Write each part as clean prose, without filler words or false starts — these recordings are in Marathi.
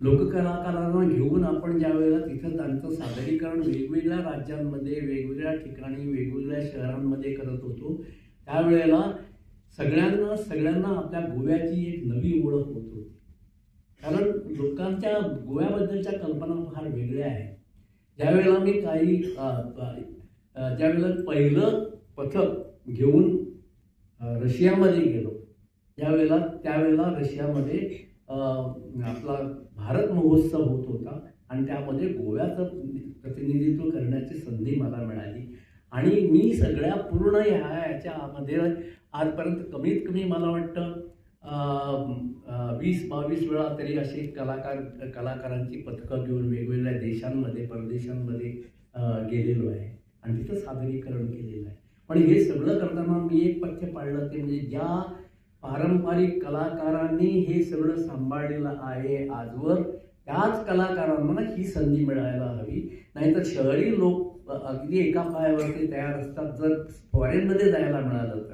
लोककलाकारांना घेऊन आपण ज्या वेळेला तिथं त्यांचं सादरीकरण वेगवेगळ्या राज्यांमध्ये, वेगवेगळ्या ठिकाणी, वेगवेगळ्या शहरांमध्ये करत होतो, त्यावेळेला सगळ्यांना आपल्या गोव्याची एक नवी ओळख होत होती. कारण लोकांच्या गोव्याबद्दलच्या कल्पना फार वेगळ्या आहेत. ज्यावेळेला मी ज्यावेळेला पहिलं पथक घेऊन रशियामध्ये गेलो, त्यावेळेला रशियामध्ये आपला भारत महोत्सव होत होता आणि त्यामध्ये गोव्याचं प्रतिनिधित्व करण्याची संधी मला मिळाली. आणि मी सगळ्या पूर्ण याच्यामध्ये आजपर्यंत कमीत कमी मला वाटतं 20-22 वेळा तरी असे कलाकारांची पथकं घेऊन वेगवेगळ्या देशांमध्ये, परदेशांमध्ये गेलेलो आहे आणि तिथं सादरीकरण केलेलं आहे. पण हे सगळं करताना मी एक पथ्य पाळलं, ते म्हणजे ज्या पारंपरिक कलाकारांनी हे सगळं सांभाळलेलं आहे आजवर, त्याच कलाकारांना ही संधी मिळायला हवी. नाहीतर शहरी लोक अगदी एका पायावरती तयार असतात. जर फॉरेनमध्ये जायला मिळालं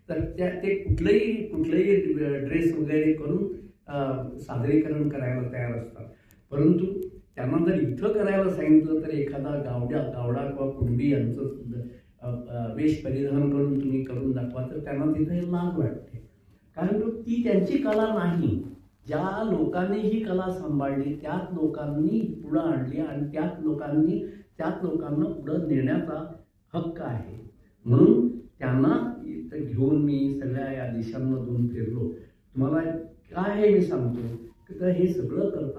तर ते कुठलेही ड्रेस वगैरे करून सादरीकरण करायला तयार असतात. परंतु त्यांना जर इथं करायला सांगितलं तर एखादा गावडा किंवा कुणबी यांचं वेश परिधान करून तुम्ही करून दाखवा तर त्यांना तिथे लाज वाटते. कारण ती त्यांची कला नाही. ज्या लोकांनी ही कला सांभाळली त्याच लोकांनी पुढं आणली आणि त्याच लोकांना पुढं नेण्याचा हक्क आहे. म्हणून त्यांना घेऊन मी सगळ्या या देशांमधून फिरलो. तुम्हाला काय हे मी सांगतो की हे सगळं करतात